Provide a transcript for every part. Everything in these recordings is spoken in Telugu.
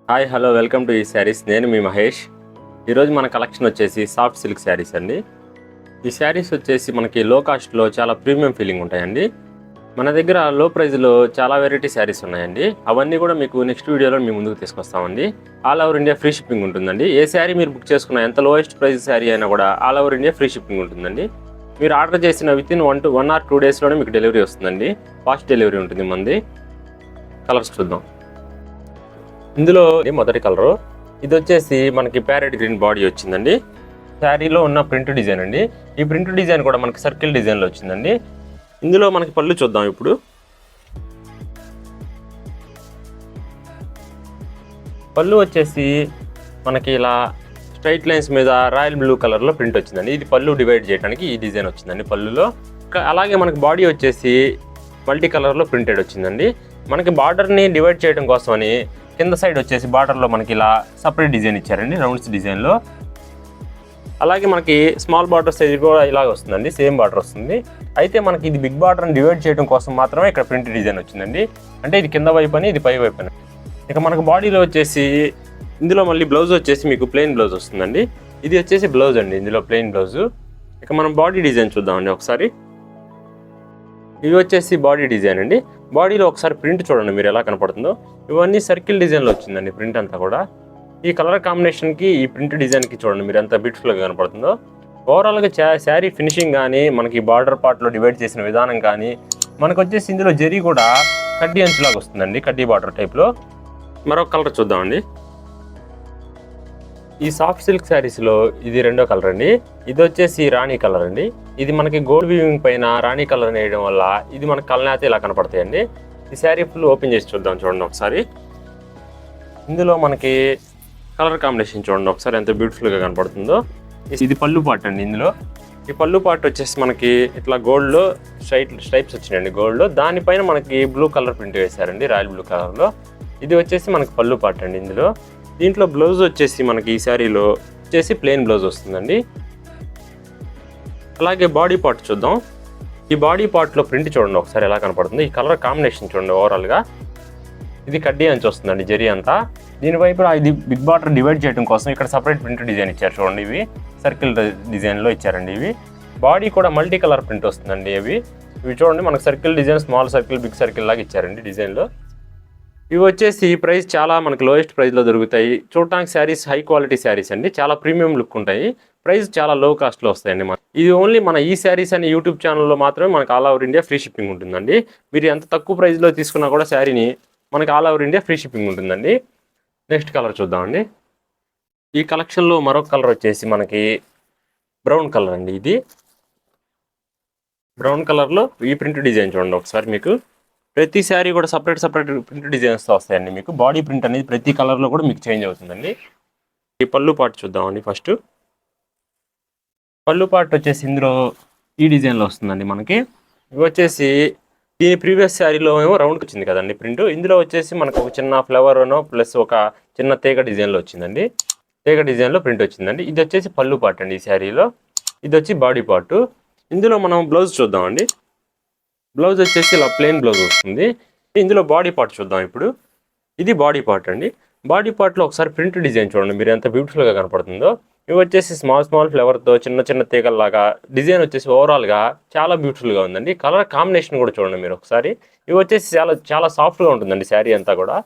హాయ్ హలో వెల్కమ్ టు ఈ శారీస్. నేను మీ మహేష్. ఈరోజు మన కలెక్షన్ వచ్చేసి సాఫ్ట్ సిల్క్ శారీస్ అండి. ఈ శారీస్ వచ్చేసి మనకి లో కాస్ట్లో చాలా ప్రీమియం ఫీలింగ్ ఉంటాయండి. మన దగ్గర లో ప్రైస్లో చాలా వెరైటీ శారీస్ ఉన్నాయండి. అవన్నీ కూడా మీకు నెక్స్ట్ వీడియోలో మీ ముందుకు తీసుకొస్తామండి. All over India free shipping ఉంటుందండి. ఏ శారీ మీరు బుక్ చేసుకున్న ఎంత లోయెస్ట్ ప్రైస్ శారీ అయినా కూడా all over India free shipping ఉంటుందండి. మీరు ఆర్డర్ చేసిన విత్ ఇన్ 1 or 2 డేస్లోనే మీకు డెలివరీ వస్తుందండి. ఫాస్ట్ డెలివరీ ఉంటుంది మంది. కలర్స్ చూద్దాం. ఇందులో మొదటి కలరు ఇది వచ్చేసి మనకి ప్యారెట్ గ్రీన్ బాడీ వచ్చిందండి. శారీలో ఉన్న ప్రింట్ డిజైన్ అండి. ఈ ప్రింట్ డిజైన్ కూడా మనకి సర్కిల్ డిజైన్లో వచ్చిందండి. ఇందులో మనకి పళ్ళు చూద్దాం. ఇప్పుడు పళ్ళు వచ్చేసి మనకి ఇలా స్ట్రైట్ లైన్స్ మీద రాయల్ బ్లూ కలర్లో ప్రింట్ వచ్చిందండి. ఇది పళ్ళు డివైడ్ చేయడానికి ఈ డిజైన్ వచ్చిందండి పళ్ళులో. అలాగే మనకి బాడీ వచ్చేసి మల్టీ కలర్లో ప్రింటెడ్ వచ్చిందండి. మనకి బార్డర్ని డివైడ్ చేయడం కోసమని కింద సైడ్ వచ్చేసి బార్డర్లో మనకి ఇలా సపరేట్ డిజైన్ ఇచ్చారండి, రౌండ్స్ డిజైన్లో. అలాగే మనకి స్మాల్ బార్డర్ సైజ్ కూడా ఇలాగ వస్తుందండి, సేమ్ బార్డర్ వస్తుంది. అయితే మనకి ఇది బిగ్ బార్డర్ని డివైడ్ చేయడం కోసం మాత్రమే ఇక్కడ ప్రింట్ డిజైన్ వచ్చిందండి. అంటే ఇది కింద వైపు అని, ఇది పై వైపు అని. ఇక మనకు బాడీలో వచ్చేసి ఇందులో మళ్ళీ బ్లౌజ్ వచ్చేసి మీకు ప్లెయిన్ బ్లౌజ్ వస్తుందండి. ఇది వచ్చేసి బ్లౌజ్ అండి, ఇందులో ప్లెయిన్ బ్లౌజ్. ఇక మనం బాడీ డిజైన్ చూద్దామండి ఒకసారి. ఇవి వచ్చేసి బాడీ డిజైన్ అండి. బాడీలో ఒకసారి ప్రింట్ చూడండి మీరు ఎలా కనపడుతుందో. ఇవన్నీ సర్కిల్ డిజైన్లో వచ్చిందండి ప్రింట్ అంతా కూడా. ఈ కలర్ కాంబినేషన్కి ఈ ప్రింట్ డిజైన్కి చూడండి మీరు ఎంత బ్యూటిఫుల్గా కనపడుతుందో. ఓవరాల్గా శారీ ఫినిషింగ్ కానీ, మనకి బార్డర్ పార్ట్లో డివైడ్ చేసిన విధానం కానీ, మనకు వచ్చేసి ఇందులో జరీ కూడా కడ్డీ అంచులాగా వస్తుందండి, కడ్డీ బార్డర్ టైప్లో. మరొక కలర్ చూద్దామండి. ఈ సాఫ్ట్ సిల్క్ శారీస్లో ఇది రెండో కలర్ అండి. ఇది వచ్చేసి రాణి కలర్ అండి. ఇది మనకి గోల్డ్ వీవింగ్ పైన రాణి కలర్ వేయడం వల్ల ఇది మనకి కలనేత ఇలా కనపడతాయండి. ఈ శారీ ఫుల్ ఓపెన్ చేసి చూద్దాం, చూడండి ఒకసారి. ఇందులో మనకి కలర్ కాంబినేషన్ చూడండి ఒకసారి ఎంత బ్యూటిఫుల్గా కనపడుతుందో. ఇది పళ్ళు పార్ట్ అండి. ఇందులో ఈ పళ్ళు పార్ట్ వచ్చేసి మనకి ఇట్లా గోల్డ్లో స్ట్రైప్స్ వచ్చినాయండి గోల్డ్లో. దానిపైన మనకి బ్లూ కలర్ ప్రింట్ వేశారండి, రాయల్ బ్లూ కలర్లో. ఇది వచ్చేసి మనకి పళ్ళు పార్ట్ అండి. ఇందులో దీంట్లో బ్లౌజ్ వచ్చేసి మనకి ఈ శారీలో వచ్చేసి ప్లెయిన్ బ్లౌజ్ వస్తుందండి. అలాగే బాడీ పార్ట్ చూద్దాం. ఈ బాడీ పార్ట్లో ప్రింట్ చూడండి ఒకసారి ఎలా కనపడుతుంది. ఈ కలర్ కాంబినేషన్ చూడండి ఓవరాల్గా. ఇది కడ్డీ అంచు వస్తుందండి జరీ అంతా. దీనివైపు ఇది బిగ్ బార్డర్ డివైడ్ చేయడం కోసం ఇక్కడ సపరేట్ ప్రింట్ డిజైన్ ఇచ్చారు చూడండి. ఇవి సర్కిల్ డిజైన్లో ఇచ్చారండి. ఇవి బాడీ కూడా మల్టీ కలర్ ప్రింట్ వస్తుందండి. ఇవి చూడండి మనకు circle design, small circle, big circle లాగా ఇచ్చారండి డిజైన్లో. ఇవి వచ్చేసి ప్రైస్ చాలా మనకి లోయెస్ట్ ప్రైస్లో దొరుకుతాయి. చూడటానికి శారీస్ హై క్వాలిటీ శారీస్ అండి, చాలా ప్రీమియం లుక్ ఉంటాయి. ప్రైస్ చాలా లో కాస్ట్లో వస్తాయండి. ఇది ఓన్లీ మన ఈ శారీస్ అనే యూట్యూబ్ ఛానల్లో మాత్రమే మనకు all over India free shipping ఉంటుందండి. మీరు ఎంత తక్కువ ప్రైస్లో తీసుకున్నా కూడా శారీని మనకి all over India free shipping ఉంటుందండి. నెక్స్ట్ కలర్ చూద్దామండి. ఈ కలెక్షన్లో మరొక కలర్ వచ్చేసి మనకి బ్రౌన్ కలర్ అండి. ఇది బ్రౌన్ కలర్లో ఈ ప్రింట్ డిజైన్ చూడండి ఒకసారి. మీకు ప్రతి శారీ కూడా సపరేట్ ప్రింట్ డిజైన్స్తో వస్తాయండి. మీకు బాడీ ప్రింట్ అనేది ప్రతి కలర్లో కూడా మీకు చేంజ్ అవుతుందండి. ఈ పళ్ళు పార్ట్ చూద్దామండి. ఫస్ట్ పళ్ళు పార్ట్ వచ్చేసి ఇందులో ఈ డిజైన్లో వస్తుందండి మనకి. ఇవి వచ్చేసి దీని ప్రీవియస్ శారీలో ఏమో రౌండ్కి వచ్చింది కదండి ప్రింట్. ఇందులో వచ్చేసి మనకు ఒక చిన్న ఫ్లవర్ ప్లస్ ఒక చిన్న తీగ డిజైన్లో వచ్చిందండి. తీగ డిజైన్లో ప్రింట్ వచ్చిందండి. ఇది వచ్చేసి పళ్ళు పార్ట్ అండి ఈ శారీలో. ఇది వచ్చి బాడీ పార్ట్. ఇందులో మనం బ్లౌజ్ చూద్దామండి. బ్లౌజ్ వచ్చేసి ఇలా ప్లెయిన్ బ్లౌజ్ వస్తుంది. ఇందులో బాడీ పార్ట్ చూద్దాం ఇప్పుడు. ఇది బాడీ పార్ట్ అండి. బాడీ పార్ట్లో ఒకసారి ప్రింట్ డిజైన్ చూడండి మీరు ఎంత బ్యూటిఫుల్గా కనపడుతుందో. ఇవి వచ్చేసి స్మాల్ ఫ్లవర్తో చిన్న తీగల్లాగా డిజైన్ వచ్చేసి ఓవరాల్గా చాలా బ్యూటిఫుల్గా ఉందండి. కలర్ కాంబినేషన్ కూడా చూడండి మీరు ఒకసారి. ఇవి వచ్చేసి చాలా సాఫ్ట్గా ఉంటుందండి శారీ అంతా కూడా.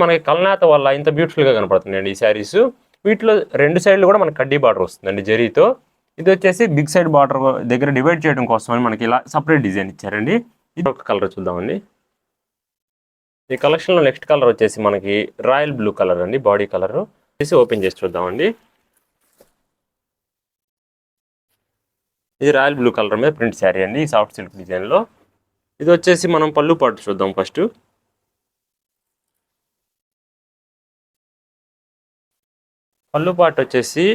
మనకి కలనేత వల్ల ఇంత బ్యూటిఫుల్గా కనపడుతుందండి ఈ శారీస్. వీటిలో రెండు సైడ్లు కూడా మనకి కడ్డీ బార్డర్ వస్తుందండి జరీతో. ఇది వచ్చేసి బిగ్ సైడ్ బార్డర్ దగ్గర డివైడ్ చేయడం కోసమని మనకి ఇలా సపరేట్ డిజైన్ ఇచ్చారండి. ఇది ఒక కలర్ చూద్దామండి. ఈ కలెక్షన్లో నెక్స్ట్ కలర్ వచ్చేసి మనకి రాయల్ బ్లూ కలర్ అండి, బాడీ కలర్. వచ్చేసి ఓపెన్ చేసి చూద్దామండి. ఇది రాయల్ బ్లూ కలర్ మీద ప్రింట్ శారీ అండి, ఈ సాఫ్ట్ సిల్క్ డిజైన్లో. ఇది వచ్చేసి మనం పళ్ళు పాటు చూద్దాం ఫస్ట్. పళ్ళు పాటు వచ్చేసి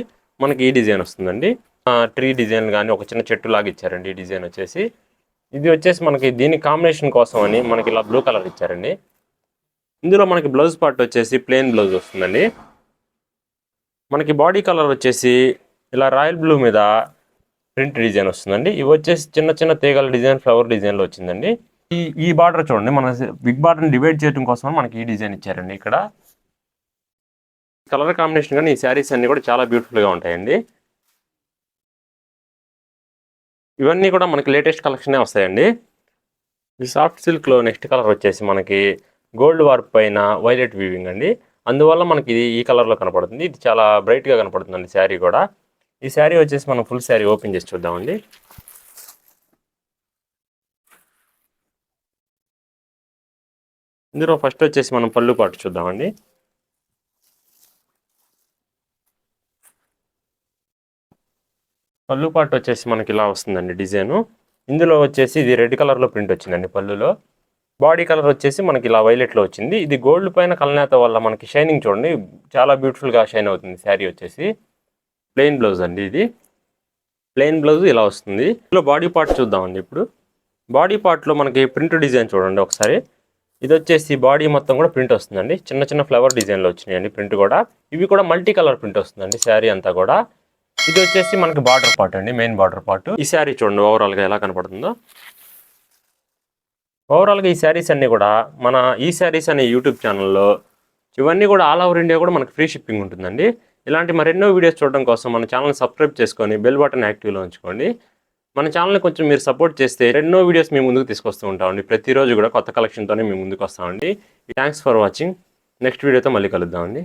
మనకి ఈ డిజైన్ వస్తుందండి. ట్రీ డిజైన్ కానీ ఒక చిన్న చెట్టు లాగా ఇచ్చారండి ఈ డిజైన్ వచ్చేసి. ఇది వచ్చేసి మనకి దీని కాంబినేషన్ కోసం అని మనకి ఇలా బ్లూ కలర్ ఇచ్చారండి. ఇందులో మనకి బ్లౌజ్ పార్ట్ వచ్చేసి ప్లెయిన్ బ్లౌజ్ వస్తుందండి. మనకి బాడీ కలర్ వచ్చేసి ఇలా రాయల్ బ్లూ మీద ప్రింట్ డిజైన్ వస్తుందండి. ఇవి వచ్చేసి చిన్న తీగల డిజైన్, ఫ్లవర్ డిజైన్లో వచ్చిందండి. ఈ బార్డర్ చూడండి, మన బిగ్ బార్డర్ని డివైడ్ చేయడం కోసం మనకి ఈ డిజైన్ ఇచ్చారండి ఇక్కడ. కలర్ కాంబినేషన్ కానీ ఈ శారీస్ అన్నీ కూడా చాలా బ్యూటిఫుల్గా ఉంటాయండి. ఇవన్నీ కూడా మనకి లేటెస్ట్ కలెక్షనే వస్తాయండి. ఈ సాఫ్ట్ సిల్క్లో నెక్స్ట్ కలర్ వచ్చేసి మనకి గోల్డ్ వార్ప్ పైన వైలెట్ వీవింగ్ అండి. అందువల్ల మనకి ఇది ఈ కలర్లో కనపడుతుంది. ఇది చాలా బ్రైట్గా కనపడుతుందండి శారీ కూడా. ఈ శారీ వచ్చేసి మనం ఫుల్ శారీ ఓపెన్ చేసి చూద్దామండి. ఇందులో ఫస్ట్ వచ్చేసి మనం పళ్ళు పాటు చూద్దామండి. పళ్ళు పాటు వచ్చేసి మనకి ఇలా వస్తుందండి డిజైను. ఇందులో వచ్చేసి ఇది రెడ్ కలర్లో ప్రింట్ వచ్చిందండి పళ్ళులో. బాడీ కలర్ వచ్చేసి మనకి ఇలా వైలెట్లో వచ్చింది. ఇది గోల్డ్ పైన కలనేత వల్ల మనకి షైనింగ్ చూడండి చాలా బ్యూటిఫుల్గా షైన్ అవుతుంది. శారీ వచ్చేసి ప్లెయిన్ బ్లౌజ్ అండి. ఇది ప్లెయిన్ బ్లౌజ్ ఇలా వస్తుంది. ఇందులో బాడీ పార్ట్ చూద్దామండి. ఇప్పుడు బాడీ పార్ట్లో మనకి ప్రింట్ డిజైన్ చూడండి ఒకసారి. ఇది వచ్చేసి బాడీ మొత్తం కూడా ప్రింట్ వస్తుందండి. చిన్న చిన్న ఫ్లవర్ డిజైన్లో వచ్చినాయండి ప్రింట్ కూడా. ఇవి కూడా మల్టీ కలర్ ప్రింట్ వస్తుందండి శారీ అంతా కూడా. ఇది వచ్చేసి మనకి బార్డర్ పార్ట్ అండి, మెయిన్ బార్డర్ పార్ట్. ఈ శారీ చూడండి ఓవరాల్గా ఎలా కనపడుతుందో. ఓవరాల్గా ఈ శారీస్ అన్నీ కూడా మన ఈ శారీస్ అనే యూట్యూబ్ ఛానల్లో ఇవన్నీ కూడా ఆల్ ఓవర్ ఇండియా కూడా మనకి ఫ్రీ షిప్పింగ్ ఉంటుందండి. ఇలాంటి మరెన్నో వీడియోస్ చూడడం కోసం మన ఛానల్ సబ్స్క్రైబ్ చేసుకొని బెల్ బటన్ యాక్టివ్లో ఉంచుకోండి. మన ఛానల్ని కొంచెం మీరు సపోర్ట్ చేస్తే ఎన్నో వీడియోస్ మేము ముందుకు తీసుకొస్తూ ఉంటామండి. ప్రతిరోజు కూడా కొత్త కలెక్షన్తోనే మేము ముందుకు వస్తామండి. Thanks for watching. నెక్స్ట్ వీడియోతో మళ్ళీ కలుద్దామండి.